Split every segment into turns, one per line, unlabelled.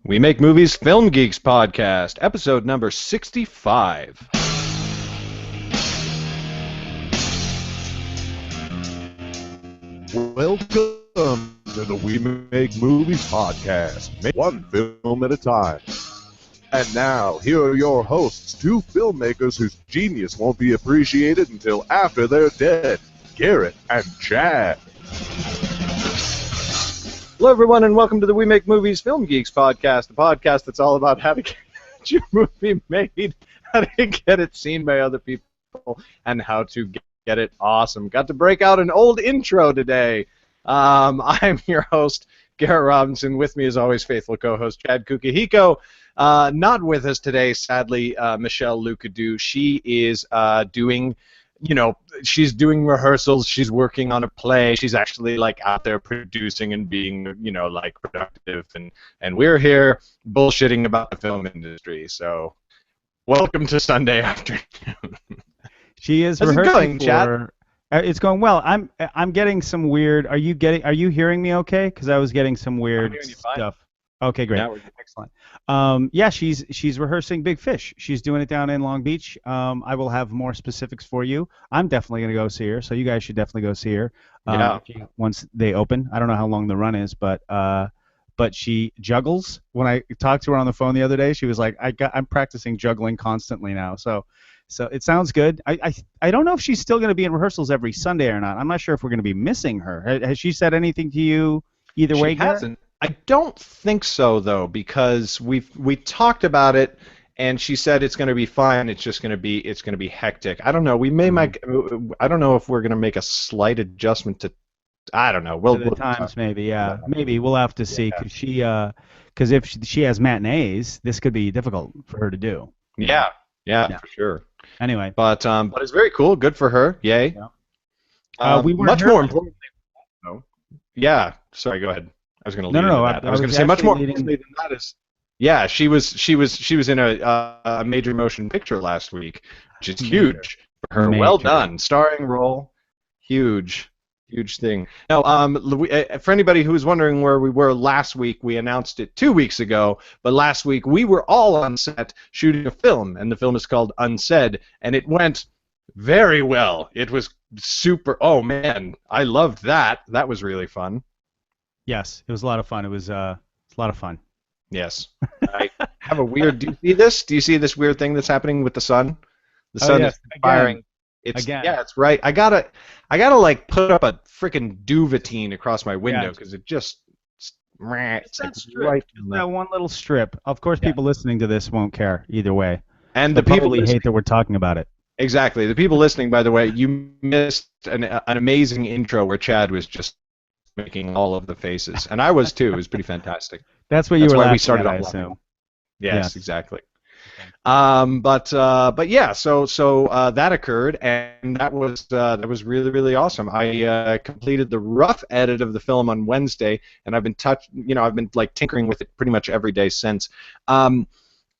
We Make Movies Film Geeks Podcast, episode number 65.
Welcome to the We Make Movies Podcast. Make one film at a time. And now, here are your hosts, two filmmakers whose genius won't be appreciated until after they're dead, Garrett and Chad.
Hello, everyone, and welcome to the We Make Movies Film Geeks Podcast, a podcast that's all about how to get your movie made, how to get it seen by other people, and how to get it awesome. Got to break out an old intro today. I'm your host, Garrett Robinson. With me, as always, faithful co-host Chad Kukihiko. Not with us today, sadly, Michelle Lucadou. She is doing, she's doing rehearsals. She's working on a play. She's actually out there producing and being, productive. And we're here bullshitting about the film industry. So, welcome to Sunday afternoon.
She is
How's
rehearsing
it going,
for.
Chad?
It's going well. I'm getting some weird. Are you hearing me okay? Because I was getting some weird
hearing you fine.
stuff. Okay, great.
Yeah,
Excellent. Yeah, she's rehearsing Big Fish. She's doing it down in Long Beach. I will have more specifics for you. I'm definitely going to go see her, so you guys should definitely go see her once they open. I don't know how long the run is, but she juggles. When I talked to her on the phone the other day, she was like, I'm practicing juggling constantly now. So it sounds good. I don't know if she's still going to be in rehearsals every Sunday or not. I'm not sure if we're going to be missing her. Has she said anything to you either way?
She hasn't. I don't think so, though, because we talked about it, and she said it's going to be fine. It's just going to be hectic. I don't know. We may make. I don't know if we're going to make a slight adjustment to. I don't know. We'll
times maybe. Yeah, maybe we'll have to see because if she has matinees, this could be difficult for her to do.
Yeah, for sure.
Anyway,
but it's very cool. Good for her. Yay.
Yeah. We
much more importantly. No. Yeah. Sorry. Go ahead. I was going to lead into that. I was going to say much more importantly than that is. Yeah, she was in a major motion picture last week, which is huge for her. Major. Well done, starring role, huge thing. Now, for anybody who was wondering where we were last week, we announced it 2 weeks ago. But last week we were all on set shooting a film, and the film is called Unsaid, and it went very well. It was super. Oh man, I loved that. That was really fun.
Yes, it was a lot of fun. It was a lot of fun.
Yes. I have a weird. Do you see this? Do you see this weird thing that's happening with the sun? The sun is firing.
Again.
Yeah, it's right. I gotta put up a freaking duvetine across my window because it just. It's
right. That one little strip. Of course, people listening to this won't care either way.
And
the people hate that we're talking about it.
Exactly. The people listening, by the way, you missed an amazing intro where Chad was just making all of the faces, and I was too. It was pretty fantastic.
That's what you were
why
laughing
we started
at, I
off.
assume.
Yes, exactly. But yeah, so that occurred, and that was really, really awesome. I completed the rough edit of the film on Wednesday, and I've been tinkering with it pretty much every day since.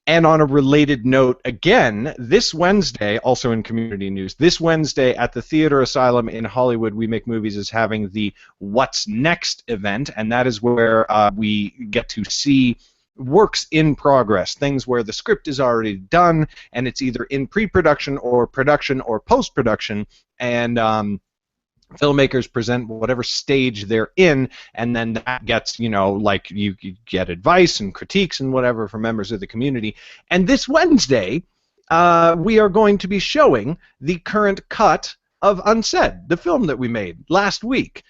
And on a related note, again, this Wednesday, also in community news, this Wednesday at the Theater Asylum in Hollywood, We Make Movies is having the What's Next event, and that is where we get to see works in progress, things where the script is already done, and it's either in pre-production or production or post-production, and filmmakers present whatever stage they're in, and then that gets, you get advice and critiques and whatever from members of the community. And this Wednesday, we are going to be showing the current cut of Unsaid, the film that we made last week.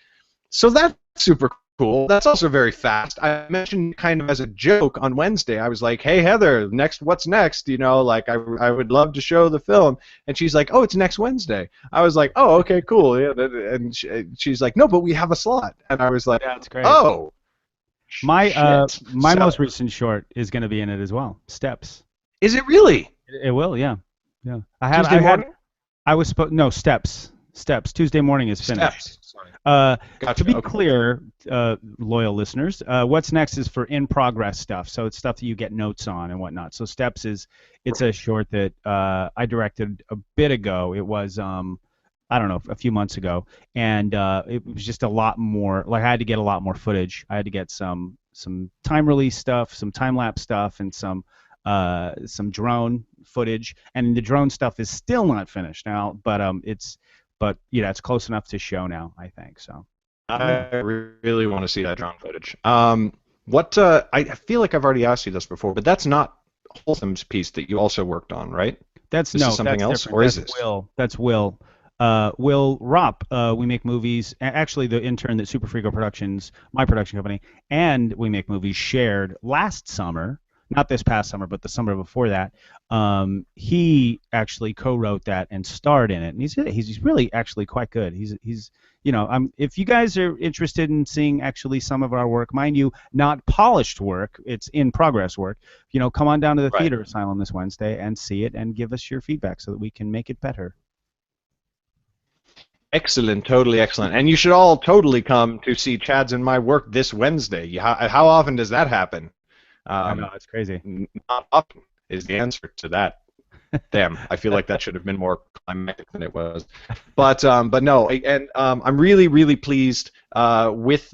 So that's super cool. That's also very fast. I mentioned kind of as a joke on Wednesday. I was like, "Hey Heather, what's next? I would love to show the film." And she's like, "Oh, it's next Wednesday." I was like, "Oh, okay, cool." Yeah, and she's like, "No, but we have a slot." And I was like,
"That's great."
Oh,
my most recent short is going to be in it as well. Steps.
Is it really?
It will, yeah.
Tuesday morning?
Steps. Tuesday morning is finished.
Steps. Sorry.
Gotcha. To be clear, loyal listeners, what's next is for in-progress stuff. So it's stuff that you get notes on and whatnot. So Steps it's a short that I directed a bit ago. It was I don't know, a few months ago, and it was just a lot more. Like I had to get a lot more footage. I had to get some time release stuff, some time lapse stuff, and some drone footage. And the drone stuff is still not finished now, but it's close enough to show now, I think. So
I really want to see that drone footage. I feel like I've already asked you this before, but that's not Wholesom's piece that you also worked on, right?
This is something else,
or is this?
That's Will. Will Ropp, We Make Movies, actually the intern that Super Frigo Productions, my production company, and We Make Movies shared last summer, not this past summer, but the summer before that. He actually co-wrote that and starred in it, and he's really actually quite good. He's if you guys are interested in seeing actually some of our work, mind you, not polished work, it's in progress work, come on down to the Theater Asylum this Wednesday and see it and give us your feedback so that we can make it better.
Excellent, totally excellent. And you should all totally come to see Chad's and my work this Wednesday. How often does that happen?
I know, it's crazy.
Not often is the answer to that. Damn, I feel like that should have been more climactic than it was. But no, and I'm really, really pleased with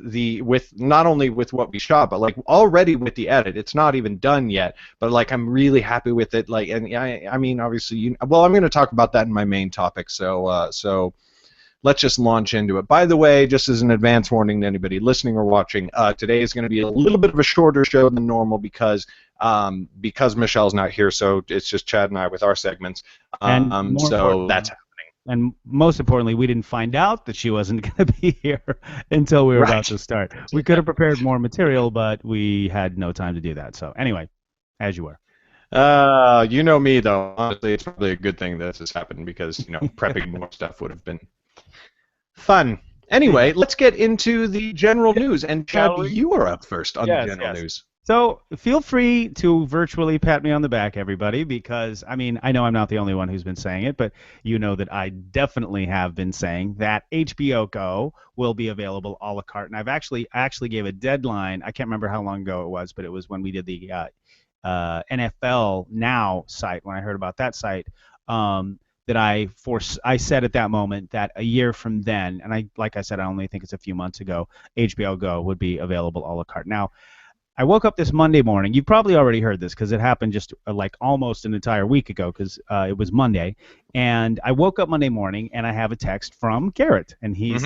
not only with what we shot, but like already with the edit. It's not even done yet, but like I'm really happy with it. Like, and I mean, obviously, I'm going to talk about that in my main topic. So let's just launch into it. By the way, just as an advance warning to anybody listening or watching, today is going to be a little bit of a shorter show than normal because Michelle's not here, so it's just Chad and I with our segments. So that's happening.
And most importantly, we didn't find out that she wasn't going to be here until we were about to start. We could have prepared more material, but we had no time to do that. So anyway, as you were.
You know me, though. Honestly, it's probably a good thing that this has happened because prepping more stuff would have been fun. Anyway, let's get into the general news. And Chad, you are up first on the general news.
So feel free to virtually pat me on the back, everybody, because, I mean, I know I'm not the only one who's been saying it, but you know that I definitely have been saying that HBO Go will be available a la carte. And I actually gave a deadline. I can't remember how long ago it was, but it was when we did the NFL Now site, when I heard about that site. That I said at that moment that a year from then, and like I said, I only think it's a few months ago, HBO Go would be available a la carte. Now, I woke up this Monday morning. You've probably already heard this because it happened just like almost an entire week ago because it was Monday. And I woke up Monday morning and I have a text from Garrett, and he's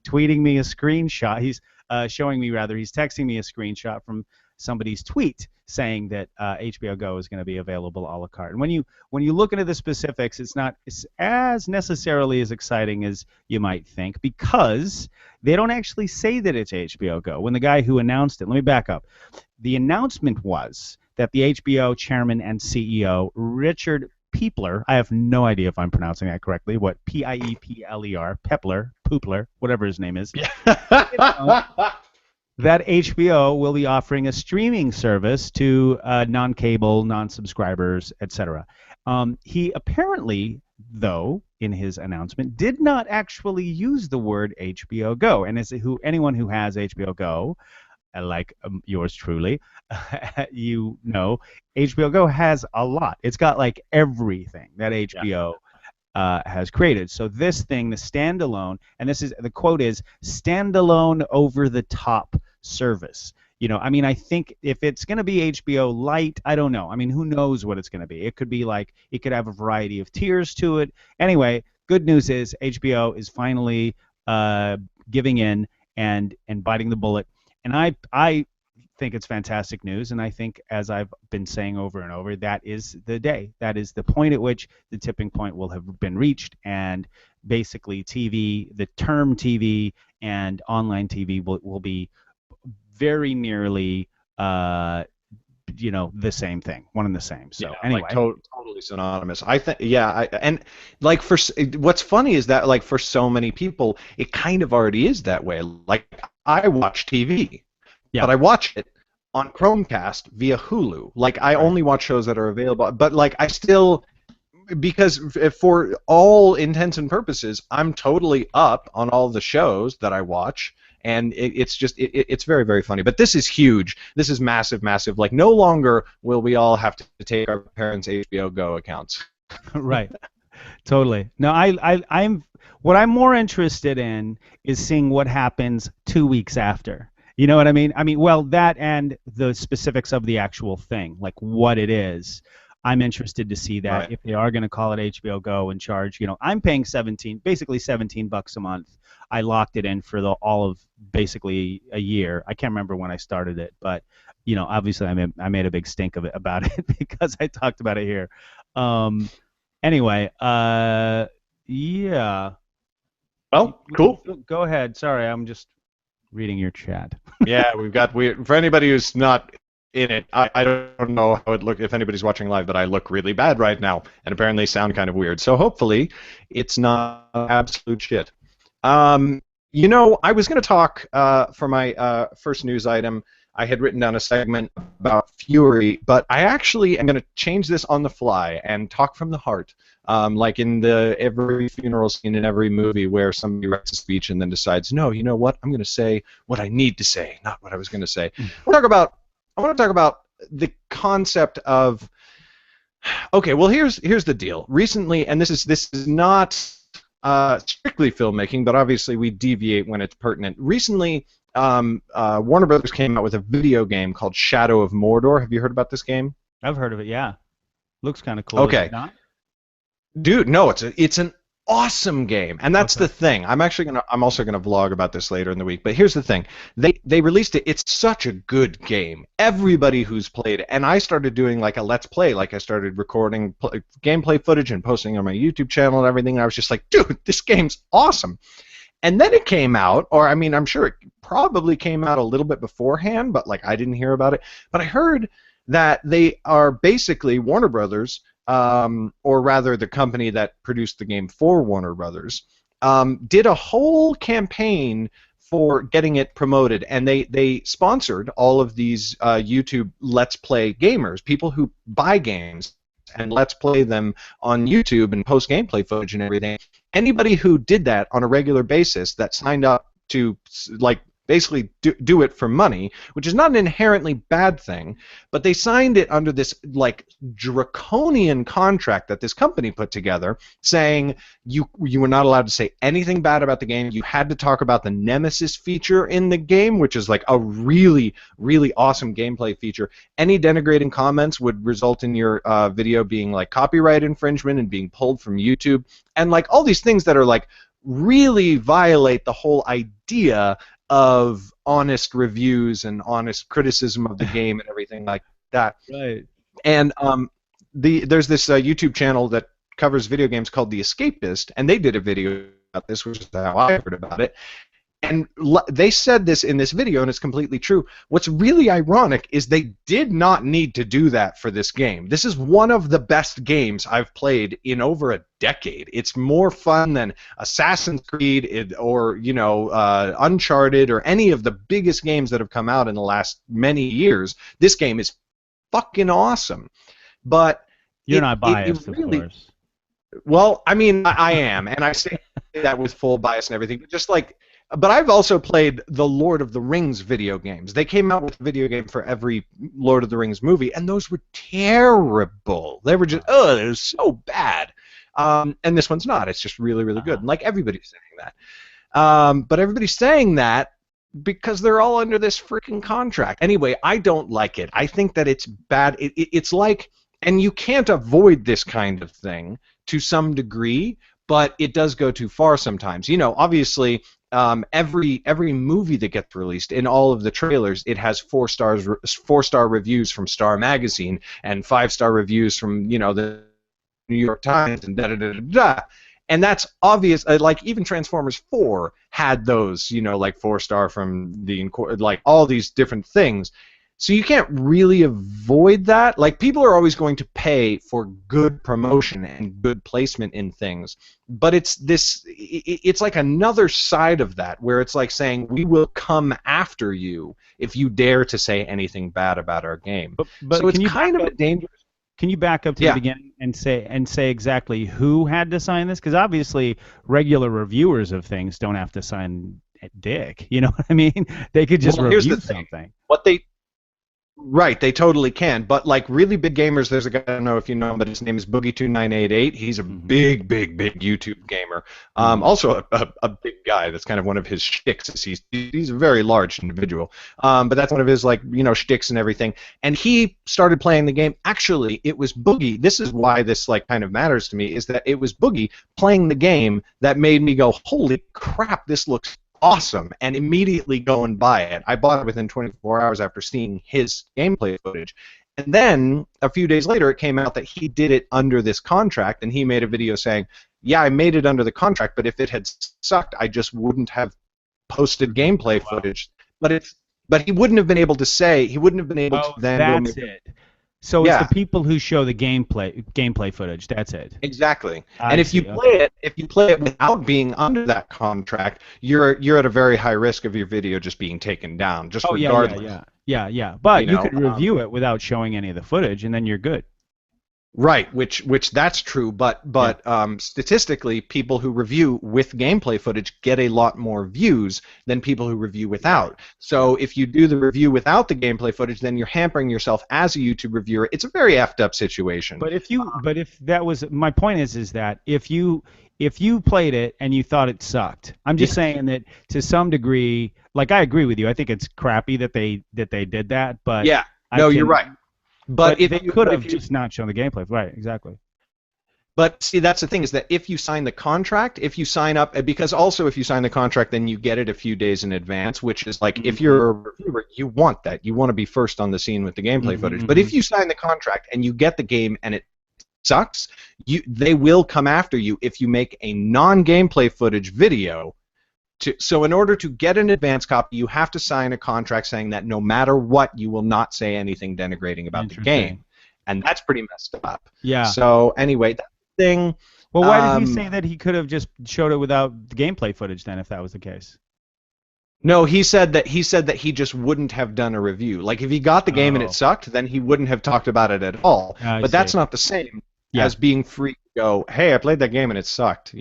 tweeting me a screenshot. He's texting me a screenshot from somebody's tweet saying that HBO Go is going to be available a la carte. And when you look into the specifics, it's not as necessarily as exciting as you might think because they don't actually say that it's HBO Go. When the guy who announced it, let me back up. The announcement was that the HBO chairman and CEO, Richard Piepler, I have no idea if I'm pronouncing that correctly, what Piepler, Poopler, whatever his name is. That HBO will be offering a streaming service to non-cable, non-subscribers, etc. He apparently, though, in his announcement, did not actually use the word HBO Go. And anyone who has HBO Go, like yours truly, HBO Go has a lot. It's got like everything that HBO has created. So this thing, the standalone, and the quote is standalone over-the-top service. I mean, I think if it's going to be HBO Lite, I don't know. I mean, who knows what it's going to be? It could be like, it could have a variety of tiers to it. Anyway, good news is HBO is finally giving in and biting the bullet. And I think it's fantastic news, and I think, as I've been saying over and over, that is the day. That is the point at which the tipping point will have been reached, and basically TV, the term TV and online TV will be very nearly the same thing, one and the same. So anyway,
like totally synonymous. I think, and like what's funny is that like for so many people, it kind of already is that way. Like I watch TV, but I watch it on Chromecast via Hulu. Like I only watch shows that are available, but like I still, because for all intents and purposes, I'm totally up on all the shows that I watch. And it's very, very funny. But this is huge. This is massive, massive. Like, no longer will we all have to take our parents' HBO Go accounts.
Right. Totally. No, what I'm more interested in is seeing what happens 2 weeks after. You know what I mean? I mean, well, that and the specifics of the actual thing, like what it is. I'm interested to see that
Right.
if they are going to call it HBO Go and charge, I'm paying basically $17 a month. I locked it in for all of basically a year. I can't remember when I started it, but obviously I made a big stink of it about it because I talked about it here. Anyway, yeah.
Well, cool.
Go ahead. Sorry, I'm just reading your chat.
Yeah, for anybody who's not in it, I don't know how it look if anybody's watching live, but I look really bad right now, and apparently sound kind of weird. So hopefully, it's not absolute shit. I was going to talk for my first news item. I had written down a segment about Fury, but I actually am going to change this on the fly and talk from the heart, like in every funeral scene in every movie where somebody writes a speech and then decides, no, you know what, I'm going to say what I need to say, not what I was going to say. I want to talk about the concept of. Okay, well here's the deal. Recently, and this is not strictly filmmaking, but obviously we deviate when it's pertinent. Recently, Warner Brothers came out with a video game called Shadow of Mordor. Have you heard about this game?
I've heard of it. Yeah, looks kind of cool.
Okay,
is it not?
Dude, no, it's an awesome game, and that's the thing. I'm also gonna vlog about this later in the week. But here's the thing: they released it. It's such a good game. Everybody who's played it, and I started doing like a let's play. Like I started recording gameplay footage and posting on my YouTube channel and everything. And I was just like, dude, this game's awesome. And then it came out, or I mean, I'm sure it probably came out a little bit beforehand, but like I didn't hear about it. But I heard that they are basically Warner Brothers. Or rather the company that produced the game for Warner Brothers, did a whole campaign for getting it promoted, and they sponsored all of these YouTube Let's Play gamers, people who buy games and Let's Play them on YouTube and post gameplay footage and everything. Anybody who did that on a regular basis that signed up to like basically do it for money, which is not an inherently bad thing, but they signed it under this like draconian contract that this company put together, saying you were not allowed to say anything bad about the game. You had to talk about the Nemesis feature in the game, which is like a really, really awesome gameplay feature. Any denigrating comments would result in your video being like copyright infringement and being pulled from YouTube, and like all these things that are like really violate the whole idea of honest reviews and honest criticism of the game and everything like that.
Right.
And there's this YouTube channel that covers video games called The Escapist, and they did a video about this, which is how I heard about it. And they said this in this video, and it's completely true. What's really ironic is they did not need to do that for this game. This is one of the best games I've played in over a decade. It's more fun than Assassin's Creed or Uncharted or any of the biggest games that have come out in the last many years. This game is fucking awesome. But
you're not biased, of course.
Well, I mean, I am, and I say that with full bias and everything. But I've also played the Lord of the Rings video games. They came out with a video game for every Lord of the Rings movie, and those were terrible. They were just, they were so bad. And this one's not. It's just really, really good. And like everybody's saying that. But everybody's saying that because they're all under this freaking contract. Anyway, I don't like it. I think that it's bad. It's like, and you can't avoid this kind of thing to some degree, but it does go too far sometimes. Obviously, every movie that gets released, in all of the trailers, it has 4-star reviews from Star Magazine and 5-star reviews from the New York Times and da da da da da. And that's obvious. Like even Transformers 4 had those, like 4-star from like all these different things. So you can't really avoid that. Like people are always going to pay for good promotion and good placement in things, but it's like another side of that where it's like saying we will come after you if you dare to say anything bad about our game.
But
so it's kind of a dangerous.
Can you back up to the beginning and say exactly who had to sign this? Because obviously regular reviewers of things don't have to sign dick. You know what I mean? They could just review something.
Right, they totally can. But like really big gamers, there's a guy, I don't know if you know him, but his name is Boogie2988. He's a big, big, big YouTube gamer. Also a big guy. That's kind of one of his shticks. He's a very large individual. But that's one of his shticks and everything. And he started playing the game. Actually, it was Boogie. This is why this like kind of matters to me, is that it was Boogie playing the game that made me go, holy crap, this looks awesome, and immediately go and buy it. I bought it within 24 hours after seeing his gameplay footage. And then a few days later it came out that he did it under this contract, and he made a video saying, yeah, I made it under the contract, but if it had sucked, I just wouldn't have posted gameplay footage. But he wouldn't have been able to say, he wouldn't have been able to then...
That's it. So it's the people who show the gameplay footage. That's it.
Exactly. And if you play it without being under that contract, you're at a very high risk of your video just being taken down, just regardless.
Yeah. But you could review it without showing any of the footage, and then you're good.
Right, which that's true, but statistically, people who review with gameplay footage get a lot more views than people who review without. So if you do the review without the gameplay footage, then you're hampering yourself as a YouTube reviewer. It's a very effed up situation.
But if that was my point is that if you played it and you thought it sucked, I'm just saying that to some degree, like I agree with you. I think it's crappy that they did that, but
you're right. But if
they could have just not shown the gameplay, right? Exactly.
But see, that's the thing, is that if you sign the contract, if you sign up, because also if you sign the contract, then you get it a few days in advance, which is like, if you're a reviewer, you want that. You want to be first on the scene with the gameplay footage. But if you sign the contract and you get the game and it sucks, they will come after you if you make a non-gameplay footage video. So in order to get an advance copy, you have to sign a contract saying that no matter what, you will not say anything denigrating about the game, and that's pretty messed up.
Yeah.
So anyway, that thing.
Well, why did he say that he could have just showed it without the gameplay footage then, if that was the case?
No, he said that he just wouldn't have done a review. Like if he got the game and it sucked, then he wouldn't have talked about it at all. But that's not the same as being free to go, hey, I played that game and it sucked.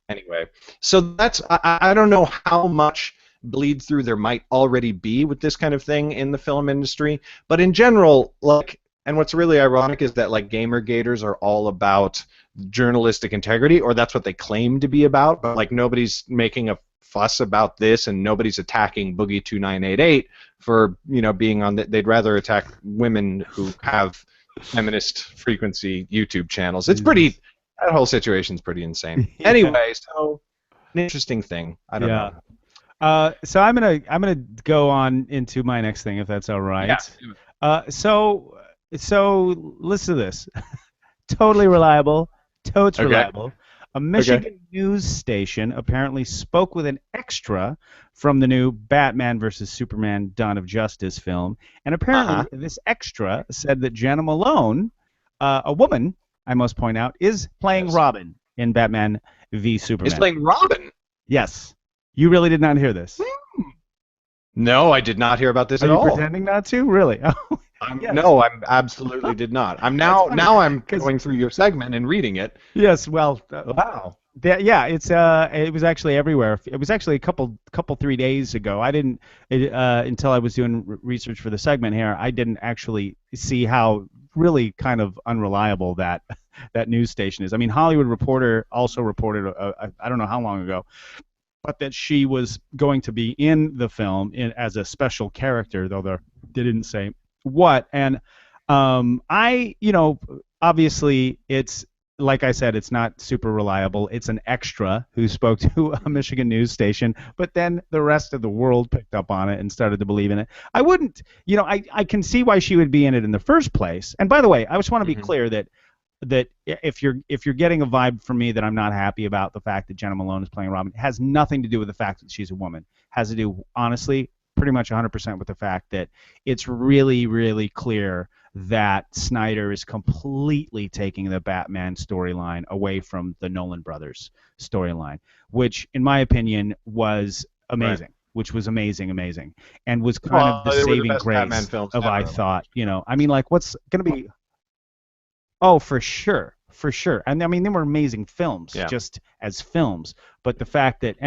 Anyway, so that's I don't know how much bleed through there might already be with this kind of thing in the film industry, but in general, and what's really ironic is that like Gamergaters are all about journalistic integrity, or that's what they claim to be about, but like nobody's making a fuss about this, and nobody's attacking Boogie2988 for being on they'd rather attack women who have feminist frequency YouTube channels. It's pretty. That whole situation's pretty insane. Anyway, so an interesting thing. I don't know.
So I'm gonna go on into my next thing, if that's all right.
Yeah.
So listen to this. Totally reliable. Totes reliable. A Michigan news station apparently spoke with an extra from the new Batman vs. Superman Dawn of Justice film, and apparently this extra said that Jenna Malone, a woman, I must point out, is playing Robin in Batman v Superman.
Is playing Robin?
Yes. You really did not hear this?
No, I did not hear about this at all.
Are you pretending not to? Really?
No, I absolutely did not. I'm going through your segment and reading it.
Yes, well,
wow.
It was actually everywhere. It was actually a couple 3 days ago. I didn't until I was doing research for the segment here. I didn't actually see how really kind of unreliable that news station is. I mean, Hollywood Reporter also reported I don't know how long ago, but that she was going to be in the film as a special character, though they didn't say what. And obviously it's, like I said, it's not super reliable. It's an extra who spoke to a Michigan news station, but then the rest of the world picked up on it and started to believe in it. I wouldn't, I can see why she would be in it in the first place. And by the way, I just want to be clear that if you're getting a vibe from me that I'm not happy about the fact that Jenna Malone is playing Robin, it has nothing to do with the fact that she's a woman. It has to do, honestly, pretty much 100% with the fact that it's really, really clear that Snyder is completely taking the Batman storyline away from the Nolan brothers storyline, which, in my opinion, was amazing. Right. Which was amazing, and was kind of the saving grace of, I thought, I mean, like, what's going to be... Oh, for sure. And, I mean, they were amazing films, just as films, but the fact that...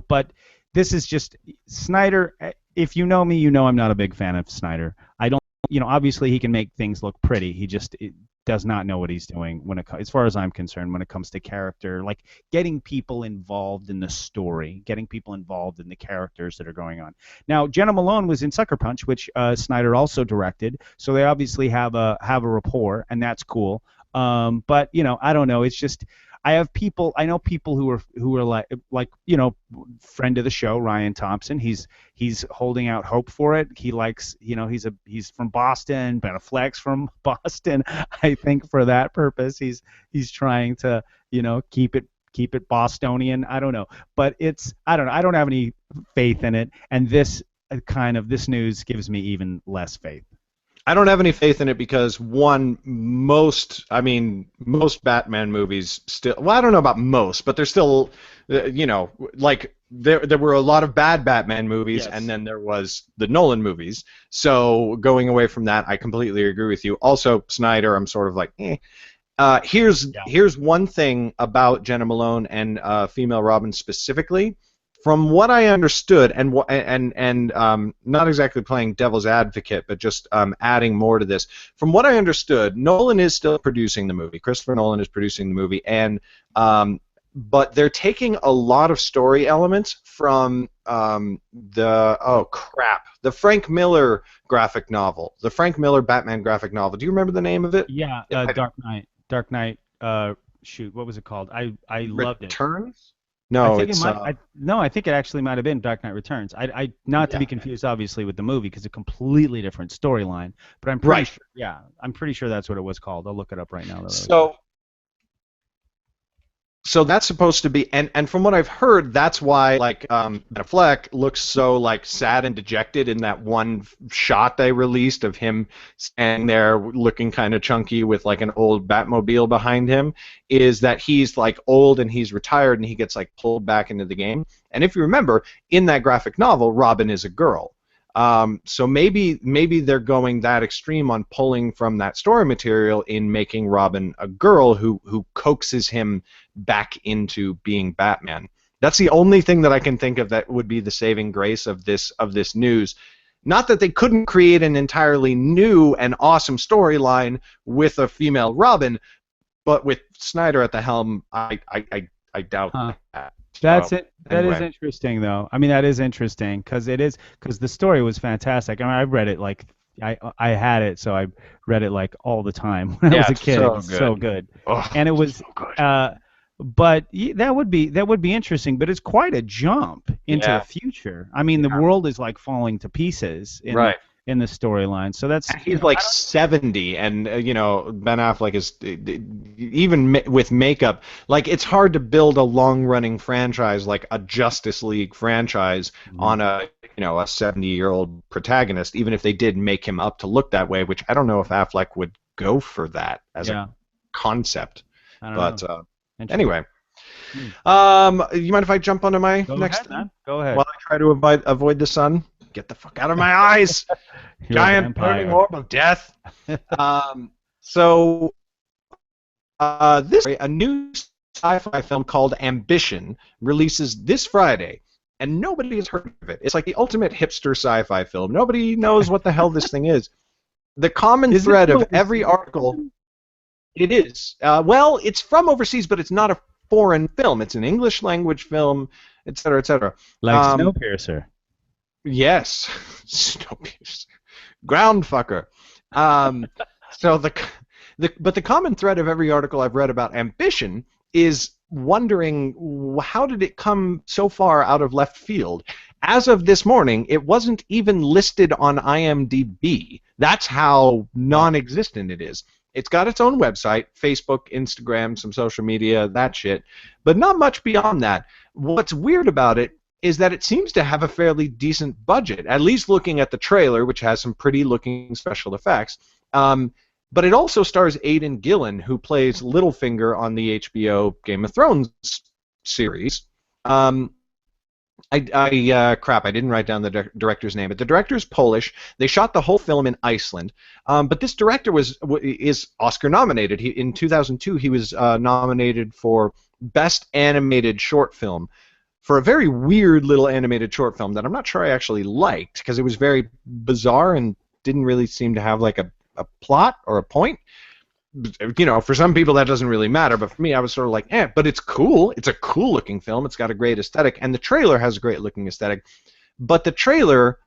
but this is just... Snyder... if you know me, you know I'm not a big fan of Snyder. I don't, obviously he can make things look pretty. He just does not know what he's doing as far as I'm concerned, when it comes to character, like getting people involved in the story, getting people involved in the characters that are going on. Now, Jenna Malone was in Sucker Punch, which Snyder also directed, so they obviously have a rapport, and that's cool. But I don't know. It's just I know people who are like friend of the show, Ryan Thompson. He's holding out hope for it. He likes, he's from Boston. Ben Affleck's from Boston. I think for that purpose, he's trying to keep it Bostonian. I don't know, but I don't know. I don't have any faith in it, and this news gives me even less faith.
I don't have any faith in it because most Batman movies still. Well, I don't know about most, but there's still, like there were a lot of bad Batman movies, yes. And then there was the Nolan movies. So going away from that, I completely agree with you. Also, Snyder, I'm sort of like, eh. Here's one thing about Jenna Malone and female Robin specifically. From what I understood, and not exactly playing devil's advocate, but just adding more to this. From what I understood, Nolan is still producing the movie. Christopher Nolan is producing the movie, and but they're taking a lot of story elements from the Frank Miller graphic novel, the Frank Miller Batman graphic novel. Do you remember the name of it?
Yeah, Dark Knight. Shoot, what was it called? I loved it.
Returns? No,
I think it actually might have been Dark Knight Returns. Not to be confused, obviously, with the movie, because it's a completely different storyline. But I'm pretty sure. Yeah, I'm pretty sure that's what it was called. I'll look it up right now.
So that's supposed to be, and from what I've heard, that's why Ben Affleck looks so like sad and dejected in that one shot they released of him standing there looking kind of chunky with like an old Batmobile behind him, is that he's like old and he's retired and he gets like pulled back into the game. And if you remember, in that graphic novel, Robin is a girl. So maybe they're going that extreme on pulling from that story material in making Robin a girl who coaxes him back into being Batman. That's the only thing that I can think of that would be the saving grace of this news. Not that they couldn't create an entirely new and awesome storyline with a female Robin, but with Snyder at the helm, I doubt that.
That's it. That is interesting, though. I mean, that is interesting because the story was fantastic. I mean, I've read it like I had it, so I read it like all the time when I was a kid. It was so good, and it was. So good. But that would be interesting. But it's quite a jump into the future. I mean, the world is like falling to pieces. In the storyline, so that's
he's like 70, and Ben Affleck is even with makeup. Like it's hard to build a long-running franchise like a Justice League franchise on a 70-year-old protagonist, even if they did make him up to look that way. Which I don't know if Affleck would go for that as a concept. But anyway. You mind if I jump onto my next thing?
Go ahead.
While I try to avoid the sun. Get the fuck out of my eyes! Giant burning orb of death. So a new sci-fi film called Ambition releases this Friday, and nobody has heard of it. It's like the ultimate hipster sci-fi film. Nobody knows what the hell this thing is. The common thread of every article. It is. Well, it's from overseas, but it's not a foreign film. It's an English language film, etc., etc.
Like Snowpiercer.
Yes, Snowpiercer, groundfucker. So but the common thread of every article I've read about Ambition is wondering how did it come so far out of left field? As of this morning, it wasn't even listed on IMDb. That's how non-existent it is. It's got its own website, Facebook, Instagram, some social media, that shit, but not much beyond that. What's weird about it is that it seems to have a fairly decent budget, at least looking at the trailer, which has some pretty looking special effects. But it also stars Aidan Gillen, who plays Littlefinger on the HBO Game of Thrones series. I didn't write down the director's name, but the director's Polish. They shot the whole film in Iceland. But this director is Oscar nominated. In 2002, he was nominated for Best Animated Short Film for a very weird little animated short film that I'm not sure I actually liked because it was very bizarre and didn't really seem to have like a plot or a point. You know, for some people that doesn't really matter, but for me, I was sort of like, but it's cool. It's a cool looking film. It's got a great aesthetic, and the trailer has a great looking aesthetic. But the trailer,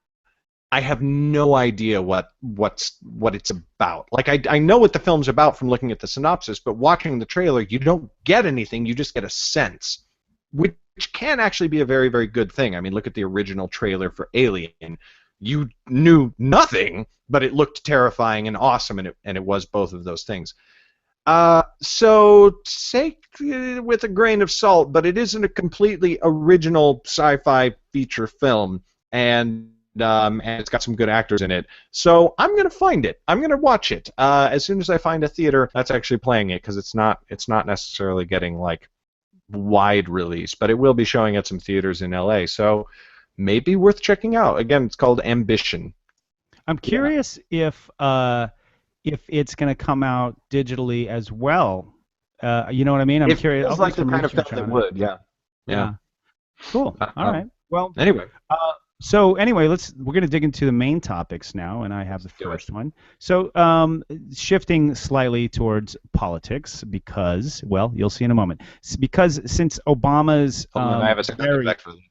I have no idea what it's about. Like I know what the film's about from looking at the synopsis, but watching the trailer, you don't get anything. You just get a sense, which can actually be a very, very good thing. I mean, look at the original trailer for Alien. You knew nothing, but it looked terrifying and awesome, and it was both of those things. So take it with a grain of salt, but it isn't a completely original sci-fi feature film, and it's got some good actors in it. So I'm gonna find it. I'm gonna watch it as soon as I find a theater that's actually playing it, because it's not necessarily getting like wide release, but it will be showing at some theaters in LA. So maybe worth checking out. Again, it's called Ambition.
I'm curious if it's going to come out digitally as well. You know what I mean? I'm curious.
It's like the kind of film that would. Yeah.
Cool. All right. Well.
Anyway.
So anyway, we're going to dig into the main topics now, and I have the first one. So shifting slightly towards politics because, well, you'll see in a moment. Because since Obama's
I have a second effect for them.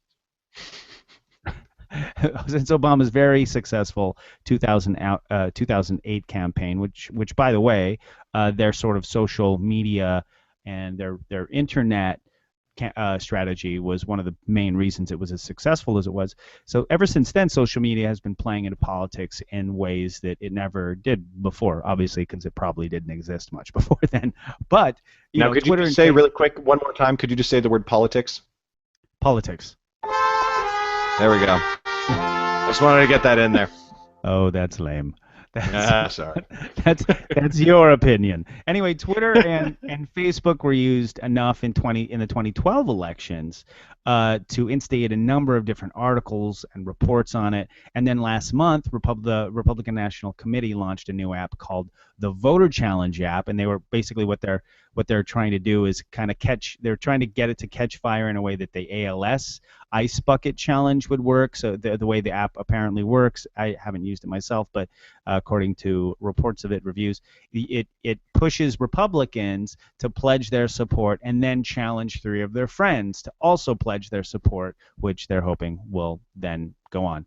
Since Obama's very successful 2008 campaign, which by the way, their sort of social media and their internet strategy was one of the main reasons it was as successful as it was. So ever since then, social media has been playing into politics in ways that it never did before, obviously, because it probably didn't exist much before then. But
now, could Twitter you just say really quick one more time? Could you just say the word politics?
Politics.
There we go. Just wanted to get that in there.
Oh, that's lame.
Sorry.
That's your opinion. Anyway, Twitter and Facebook were used enough in the 2012 elections to instigate a number of different articles and reports on it. And then last month, the Republican National Committee launched a new app called the Voter Challenge app, and they were basically what they're trying to do is kind of they're trying to get it to catch fire in a way that the ALS Ice Bucket Challenge would work. So the way the app apparently works, I haven't used it myself, but according to reports of it, reviews, it pushes Republicans to pledge their support and then challenge 3 of their friends to also pledge their support, which they're hoping will then go on.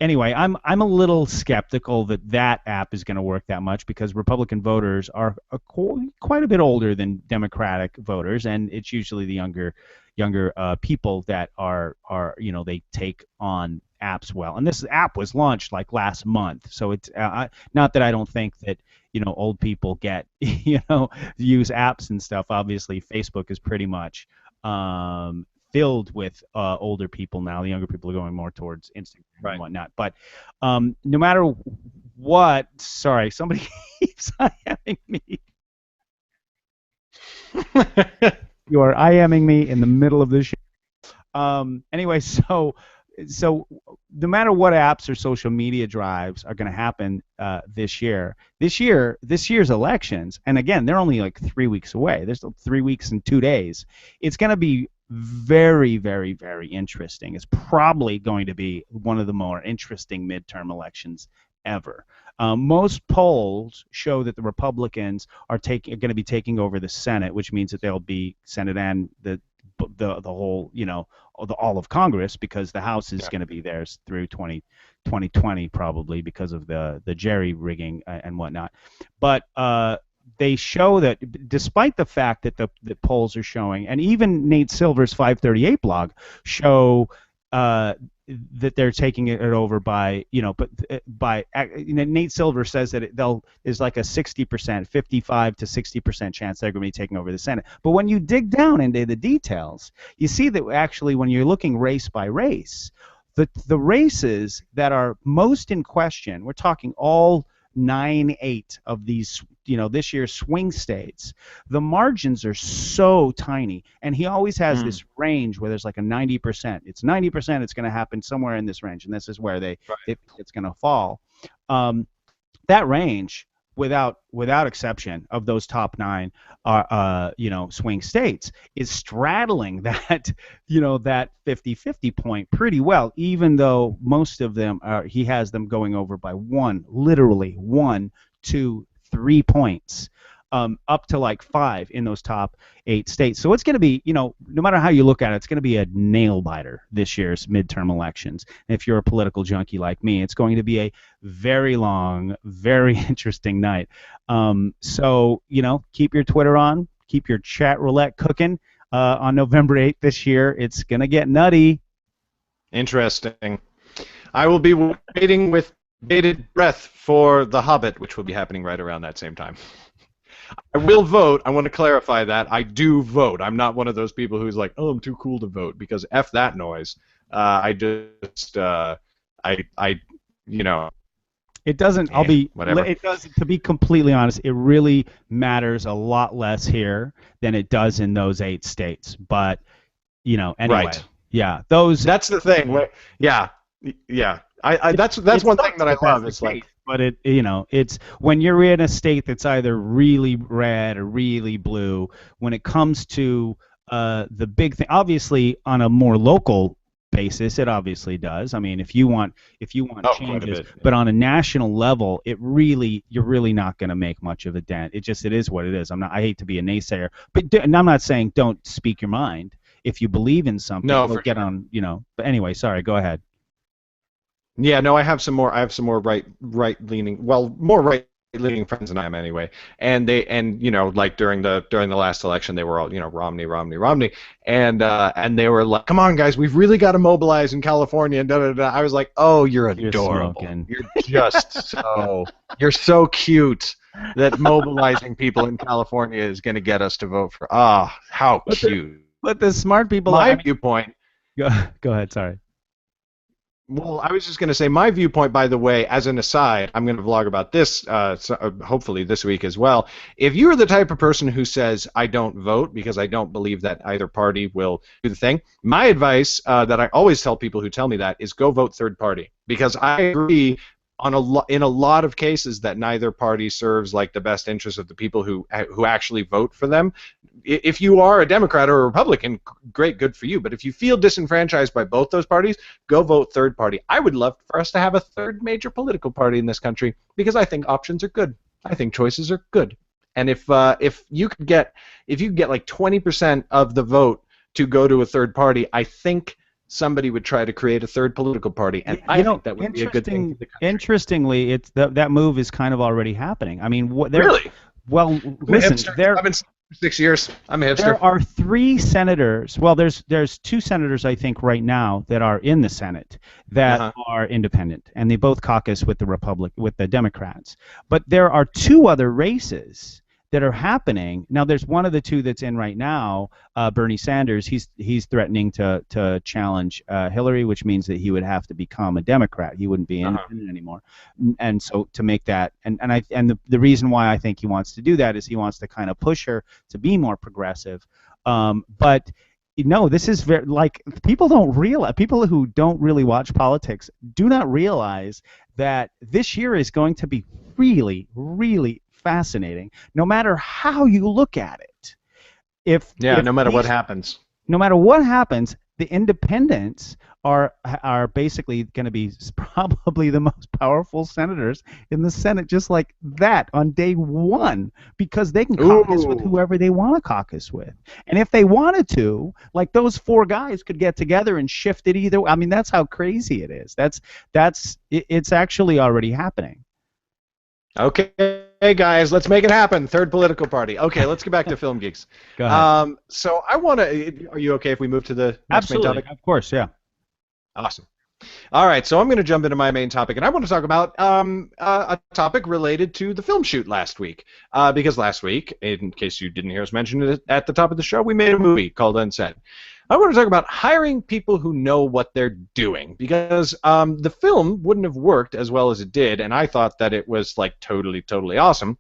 Anyway, I'm a little skeptical that app is going to work that much because Republican voters are quite a bit older than Democratic voters, and it's usually the younger people that are they take on apps well. And this app was launched like last month, so it's not that I don't think that old people get use apps and stuff. Obviously, Facebook is pretty much filled with older people now. The younger people are going more towards Instagram and whatnot. But no matter what, sorry, somebody keeps IMing me. You are IMing me in the middle of this show. Anyway, so no matter what apps or social media drives are going to happen this year's elections, and again, they're only like 3 weeks away. There's 3 weeks and 2 days. It's going to be very, very, very interesting. It's probably going to be one of the more interesting midterm elections ever. Most polls show that the Republicans are going to be taking over the Senate, which means that they'll be Senate and the whole, all of Congress, because the House is going to be theirs through 2020 probably because of the jerry rigging and whatnot. But they show that despite the fact that the polls are showing, and even Nate Silver's 538 blog show that they're taking it over by, Nate Silver says that there's like a 60%, 55 to 60% chance they're going to be taking over the Senate. But when you dig down into the details, you see that actually when you're looking race by race, the races that are most in question, we're talking all 9-8 of these, this year's swing states, the margins are so tiny, and he always has this range where there's like a 90%. It's 90%. It's going to happen somewhere in this range, and this is where it's going to fall. That range without exception of those top 9 are swing states, is straddling that that 50-50 point pretty well, even though most of them he has them going over by literally 1, 2, 3 points. Up to like 5 in those top 8 states. So it's going to be, no matter how you look at it, it's going to be a nail biter this year's midterm elections. And if you're a political junkie like me, it's going to be a very long, very interesting night. So keep your Twitter on, keep your chat roulette cooking. On November 8th this year, it's going to get nutty.
Interesting. I will be waiting with bated breath for The Hobbit, which will be happening right around that same time. I will vote. I want to clarify that. I do vote. I'm not one of those people who's like, oh, I'm too cool to vote, because F that noise. It
doesn't, whatever. It doesn't, to be completely honest, it really matters a lot less here than it does in those 8 states. But, anyway.
Right.
Yeah.
That's the thing. Yeah. That's one thing that I love. It's like,
but it's when you're in a state that's either really red or really blue. When it comes to the big thing, obviously on a more local basis, it obviously does. I mean, if you want changes, but on a national level, you're really not going to make much of a dent. It is what it is. I hate to be a naysayer, and I'm not saying don't speak your mind. If you believe in something, on. But anyway, sorry. Go ahead.
Yeah, no, I have some more right-leaning, more right-leaning friends than I am anyway. And like during the last election, they were all, Romney, and they were like, come on, guys, we've really got to mobilize in California, and da-da-da. I was like, oh, you're adorable. You're just you're so cute that mobilizing people in California is going to get us to vote for. How cute.
But the smart people.
My viewpoint.
Go ahead. Sorry.
Well, I was just going to say my viewpoint, by the way, as an aside, I'm going to vlog about this hopefully this week as well. If you're the type of person who says, I don't vote because I don't believe that either party will do the thing, my advice that I always tell people who tell me that is go vote third party, because I agree in a lot of cases that neither party serves like the best interest of the people who actually vote for them. If you are a Democrat or a Republican, great, good for you. But if you feel disenfranchised by both those parties, go vote third party. I would love for us to have a third major political party in this country, because I think options are good. I think choices are good. And if you could get like 20% of the vote to go to a third party, I think somebody would try to create a third political party, and I think that would be a good thing for the country.
Interestingly, that move is kind of already happening. I mean,
really?
Well, listen,
I've been for 6 years. I'm a hipster.
There are 3 senators. Well, there's 2 senators, I think, right now that are in the Senate that are independent, and they both caucus with the Democrats. But there are 2 other races that are happening now. There's one of the 2 that's in right now, Bernie Sanders. He's threatening to challenge Hillary, which means that he would have to become a Democrat. He wouldn't be independent anymore. And so to make that, and the reason why I think he wants to do that is he wants to kind of push her to be more progressive. But this is very, like, people who don't really watch politics do not realize that this year is going to be really, really fascinating, no matter how you look at it.
No matter what happens.
No matter what happens, the independents are basically going to be probably the most powerful senators in the Senate, just like that on day one, because they can caucus with whoever they want to caucus with. And if they wanted to, like, those 4 guys could get together and shift it either. I mean, that's how crazy it is. It's actually already happening.
Okay. Hey guys, let's make it happen. Third political party. Okay, let's get back to Film Geeks.
Go ahead.
So I want to. Are you okay if we move to the next main topic?
Of course, yeah.
Awesome. All right, so I'm going to jump into my main topic, and I want to talk about a topic related to the film shoot last week. Because last week, in case you didn't hear us mention it at the top of the show, we made a movie called Unsaid. I want to talk about hiring people who know what they're doing, because the film wouldn't have worked as well as it did, and I thought that it was like totally awesome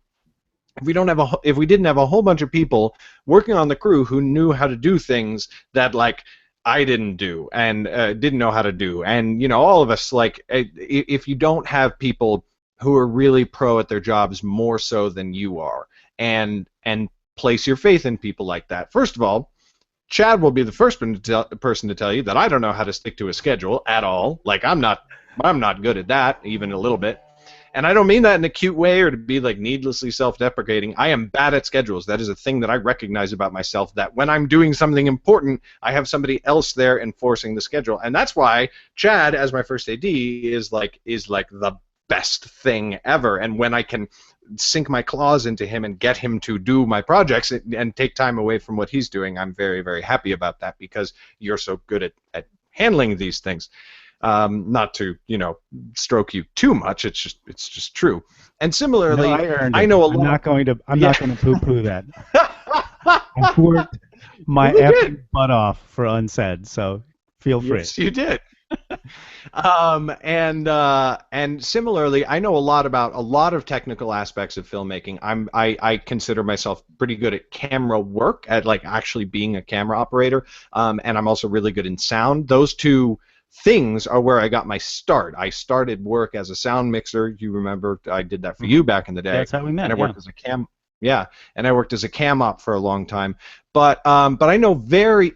if we didn't have a whole bunch of people working on the crew who knew how to do things that, like, I didn't do and didn't know how to do. And all of us, like, if you don't have people who are really pro at their jobs more so than you are, and place your faith in people like that. First of all, Chad will be the first person to tell you that I don't know how to stick to a schedule at all. Like, I'm not good at that, even a little bit. And I don't mean that in a cute way or to be like needlessly self-deprecating. I am bad at schedules. That is a thing that I recognize about myself, that when I'm doing something important, I have somebody else there enforcing the schedule. And that's why Chad, as my first AD, is like the best thing ever. And when I can sink my claws into him and get him to do my projects and take time away from what he's doing, I'm very, very happy about that, because you're so good at handling these things. Not to, stroke you too much. It's just true. And similarly,
no, I earned
I
it.
know a
I'm
lot.
not going to poo-poo that. I worked my effing butt off for Unsaid, so feel free.
Yes, you did. And similarly, I know a lot about a lot of technical aspects of filmmaking. I consider myself pretty good at camera work, at like actually being a camera operator, and I'm also really good in sound. Those two things are where I got my start. I started work as a sound mixer. You remember I did that for you back in the day.
That's how we met.
And I worked as a I worked as a cam op for a long time. But I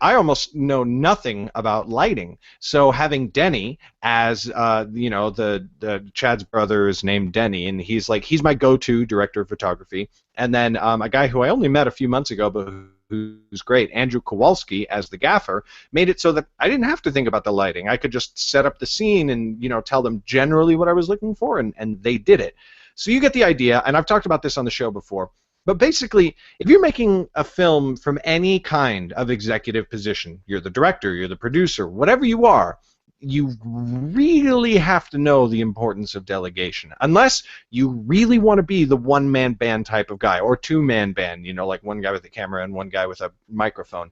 almost know nothing about lighting. So having Denny as the Chad's brother is named Denny, and he's my go-to director of photography. And then a guy who I only met a few months ago, but who's great, Andrew Kowalski as the gaffer, made it so that I didn't have to think about the lighting. I could just set up the scene and tell them generally what I was looking for, and they did it. So you get the idea, and I've talked about this on the show before. But basically, if you're making a film from any kind of executive position, you're the director, you're the producer, whatever you are, you really have to know the importance of delegation. Unless you really want to be the one-man band type of guy, or two-man band, like one guy with a camera and one guy with a microphone.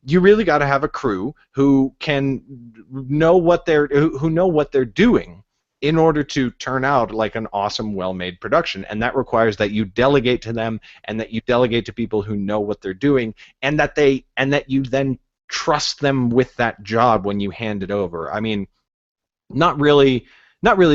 You really got to have a crew who can know what they're doing in order to turn out like an awesome, well-made production. And that requires that you delegate to them, and that you delegate to people who know what they're doing, and that you then trust them with that job when you hand it over. I mean, not really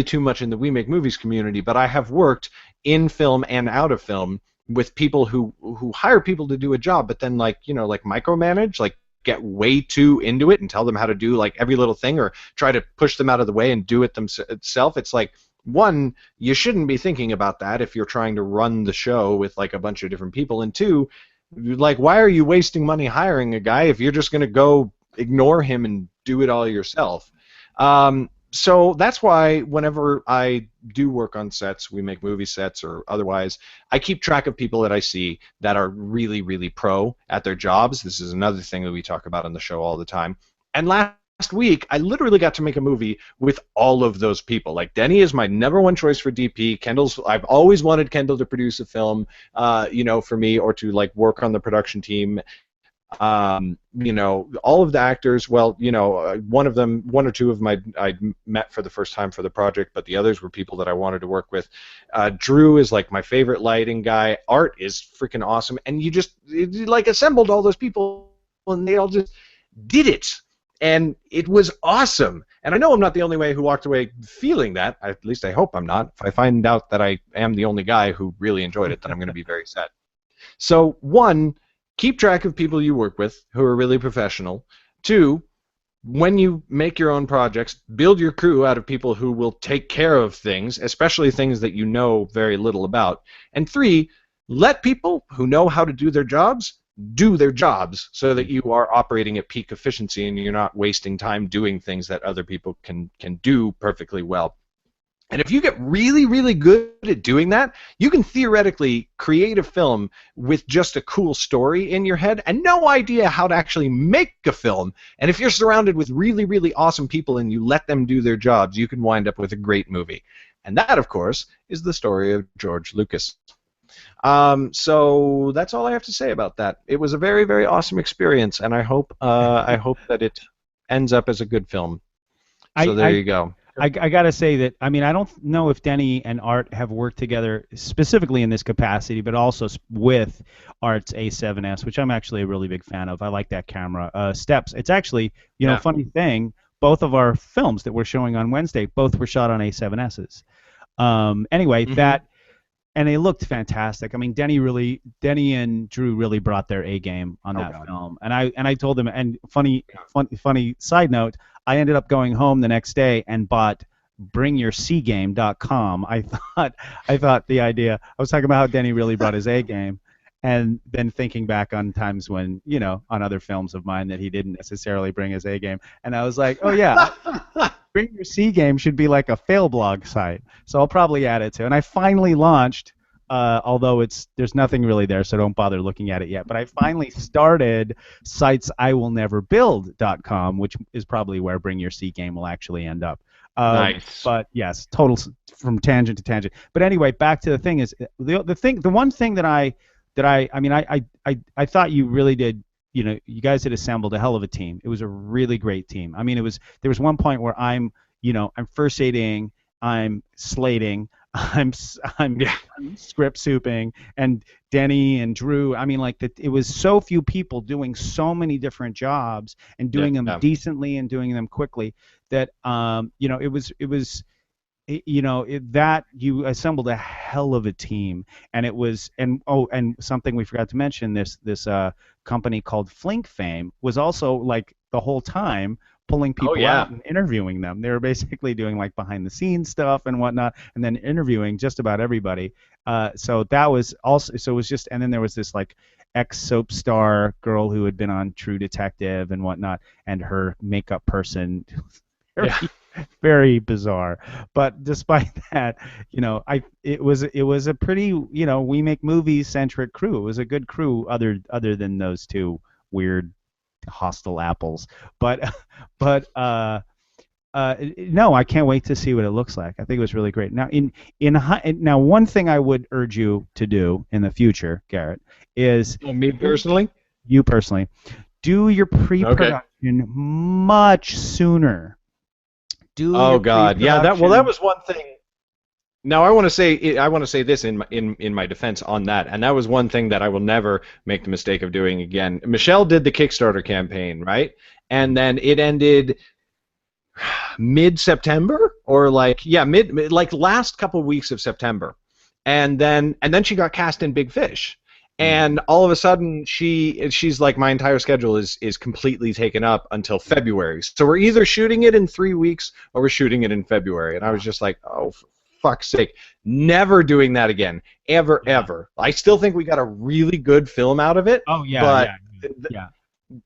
too much in the We Make Movies community, but I have worked in film and out of film with people who hire people to do a job, but then like micromanage, like get way too into it and tell them how to do like every little thing, or try to push them out of the way and do it themselves. It's like, one, you shouldn't be thinking about that if you're trying to run the show with like a bunch of different people, and two, like, why are you wasting money hiring a guy if you're just going to go ignore him and do it all yourself? So that's why whenever I do work on sets, We Make Movie sets or otherwise, I keep track of people that I see that are really, really pro at their jobs. This is another thing that we talk about on the show all the time. And last week, I literally got to make a movie with all of those people. Like, Denny is my number one choice for DP. I've always wanted Kendall to produce a film, for me, or to like work on the production team. All of the actors, well, one or two of them I met for the first time for the project, but the others were people that I wanted to work with. Drew is like my favorite lighting guy. Art is freaking awesome, and you like assembled all those people, and they all just did it, and it was awesome. And I know I'm not the only way who walked away feeling that. At least I hope I'm not. If I find out that I am the only guy who really enjoyed it, then I'm going to be very sad. So, one, keep track of people you work with who are really professional. Two, when you make your own projects, build your crew out of people who will take care of things, especially things that you know very little about. And three, let people who know how to do their jobs so that you are operating at peak efficiency and you're not wasting time doing things that other people can do perfectly well. And if you get really, really good at doing that, you can theoretically create a film with just a cool story in your head and no idea how to actually make a film. And if you're surrounded with really, really awesome people and you let them do their jobs, you can wind up with a great movie. And that, of course, is the story of George Lucas. So that's all I have to say about that. It was a very, very awesome experience, and I hope that it ends up as a good film. So there you go.
I gotta say that, I mean, I don't know if Denny and Art have worked together specifically in this capacity, but also with Art's A7S, which I'm actually a really big fan of. I like that camera. Steps. It's actually, funny thing, both of our films that we're showing on Wednesday, both were shot on A7Ss. Anyway,
Mhm.
that and it looked fantastic. I mean, Denny and Drew really brought their A game on
Oh
that
God.
film. And I told them. And funny side note, I ended up going home the next day and bought bringyourcgame.com. I thought the idea. I was talking about how Denny really brought his A game, and then thinking back on times when on other films of mine that he didn't necessarily bring his A game, and I was like, oh yeah, Bring Your C Game should be like a fail blog site. So I'll probably add it to. And I finally launched, although there's nothing really there, so don't bother looking at it yet. But I finally started sitesiwillneverbuild.com, which is probably where Bring Your C Game will actually end up.
Nice.
But yes, total from tangent to tangent. But anyway, back to the thing is the one thing that I mean I thought you really did. You guys had assembled a hell of a team. It was a really great team. I mean, there was one point where I'm first aiding, I'm slating, I'm script souping, and Denny and Drew. I mean, it was so few people doing so many different jobs and doing them decently and doing them quickly that that you assembled a hell of a team. And it was and something we forgot to mention, this company called Flink Fame was also like the whole time pulling people out and interviewing them. They were basically doing like behind the scenes stuff and whatnot, and then interviewing just about everybody. So that was also, so it was just, and then there was this like ex soap star girl who had been on True Detective and whatnot, and her makeup person. Very bizarre. But despite that, it was a pretty, we make movies centric crew. It was a good crew other than those two weird hostile apples. But no, I can't wait to see what it looks like. I think it was really great. Now now one thing I would urge you to do in the future, Garrett, is
me personally,
you personally, do your pre-production much sooner.
Oh God, yeah. That was one thing. Now I want to say this in my defense on that, and that was one thing that I will never make the mistake of doing again. Michelle did the Kickstarter campaign, right? And then it ended mid-September, or like last couple weeks of September, and then she got cast in Big Fish. And all of a sudden, she's like, my entire schedule is completely taken up until February. So we're either shooting it in 3 weeks or we're shooting it in February. And I was just like, oh, for fuck's sake, never doing that again, ever. I still think we got a really good film out of it.
Oh yeah,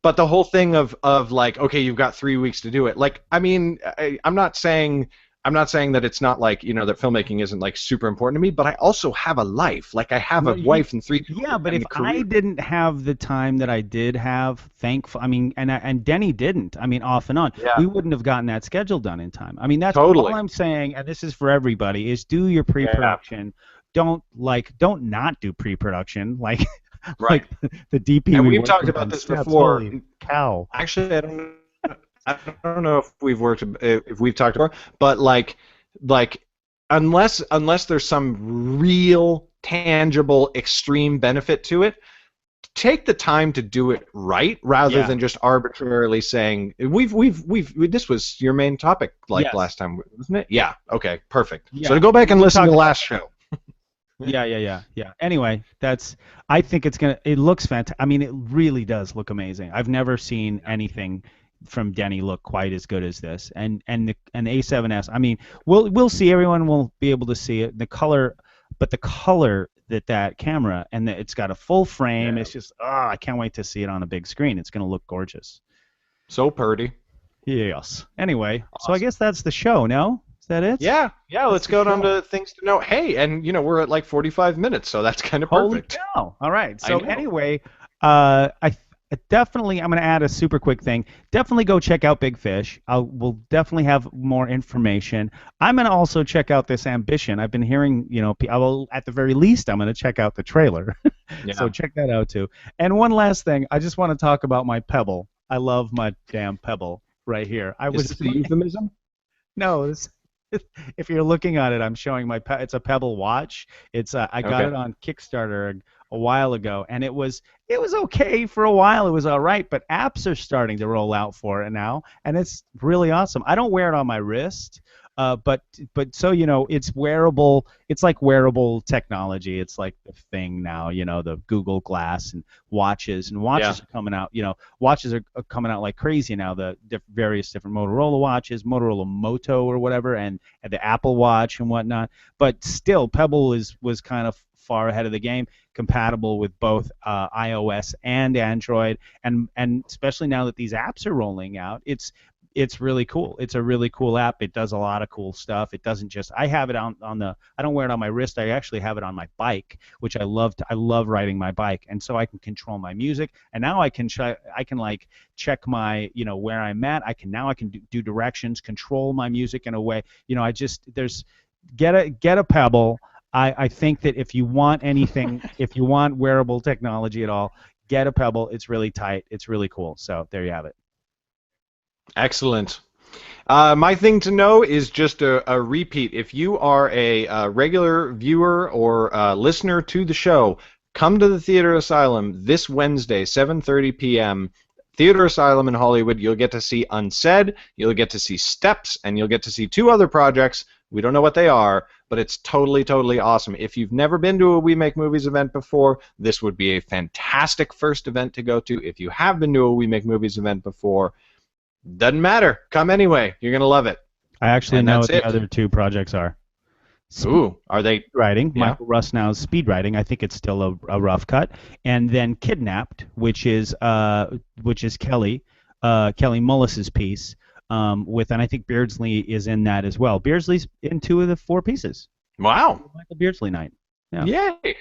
But the whole thing of like, okay, you've got 3 weeks to do it. Like, I mean, I'm not saying that it's not like, that filmmaking isn't like super important to me, but I also have a life. Like, I have a wife and 3 children.
Yeah, but if I didn't have the time that I did have, and Denny didn't, I mean, off and on, we wouldn't have gotten that schedule done in time. I mean, that's all I'm saying, and this is for everybody, is do your pre-production. Don't not do pre-production, like like the DP.
And we've talked about this before.
Holy cow.
Actually, I don't know if we've talked about, but like unless there's some real tangible extreme benefit to it, take the time to do it right rather than just arbitrarily saying this was your main topic last time, wasn't it? Yeah. Okay. Perfect. Yeah. So to go back and listen to the last show.
Yeah. Anyway, I think it looks fantastic. I mean, it really does look amazing. I've never seen anything from Denny look quite as good as this, and the A7S. I mean, we'll see. Everyone will be able to see it. The color that camera, and it's got a full frame. It's just I can't wait to see it on a big screen. It's gonna look gorgeous.
So purty.
Yes. Anyway, awesome. So I guess that's the show. No, is that it?
Yeah. Let's go down to things to know. Hey, and we're at like 45 minutes, so that's kind of perfect.
Holy cow. All right. So anyway, definitely, I'm going to add a super quick thing. Definitely go check out Big Fish. We'll definitely have more information. I'm going to also check out this Ambition. I've been hearing, at the very least, I'm going to check out the trailer. So check that out too. And one last thing, I just want to talk about my Pebble. I love my damn Pebble right here.
Is this a euphemism?
No, if you're looking at it, I'm showing it's a Pebble watch. I got it on Kickstarter a while ago, and it was okay for a while. It was all right, but apps are starting to roll out for it now, and it's really awesome. I don't wear it on my wrist, But so it's wearable. It's like wearable technology. It's like the thing now. The Google Glass and watches are coming out. Watches are coming out like crazy now. The various different Motorola watches, Motorola Moto or whatever, and the Apple Watch and whatnot. But still, Pebble was kind of far ahead of the game, compatible with both iOS and Android, and especially now that these apps are rolling out, it's really cool. It's a really cool app. It does a lot of cool stuff. It doesn't just, I have it on the, I don't wear it on my wrist. I actually have it on my bike, which I love. I love riding my bike, and so I can control my music. And now I can like check my, where I'm at. I can do directions, control my music in a way. Get a Pebble. I think that if you want anything, if you want wearable technology at all, get a Pebble. It's really tight. It's really cool. So there you have it.
Excellent. My thing to know is just a repeat. If you are a regular viewer or listener to the show, come to the Theater Asylum this Wednesday, 7:30 p.m. Theater Asylum in Hollywood. You'll get to see Unsaid, you'll get to see Steps, and you'll get to see 2 other projects. We don't know what they are, but it's totally, totally awesome. If you've never been to a We Make Movies event before, this would be a fantastic first event to go to. If you have been to a We Make Movies event before, doesn't matter. Come anyway. You're going to love it.
I actually know what the other 2 projects are.
Ooh, are they?
Speed Writing.
Yeah.
Michael Rusnow's Speed Writing. I think it's still a rough cut. And then Kidnapped, which is Kelly Mullis's piece. And I think Beardsley is in that as well. Beardsley's in 2 of the 4 pieces.
Wow.
Michael Beardsley night. Yeah.
Yay.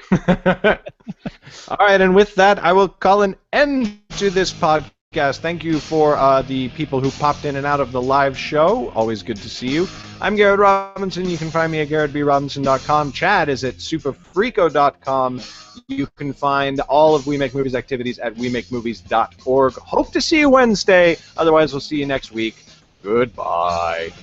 All right, and with that, I will call an end to this podcast. Thank you for the people who popped in and out of the live show. Always good to see you. I'm Garrett Robinson. You can find me at garrettbrobinson.com. Chad is at superfrico.com. You can find all of We Make Movies activities at wemakemovies.org. Hope to see you Wednesday. Otherwise, we'll see you next week. Goodbye.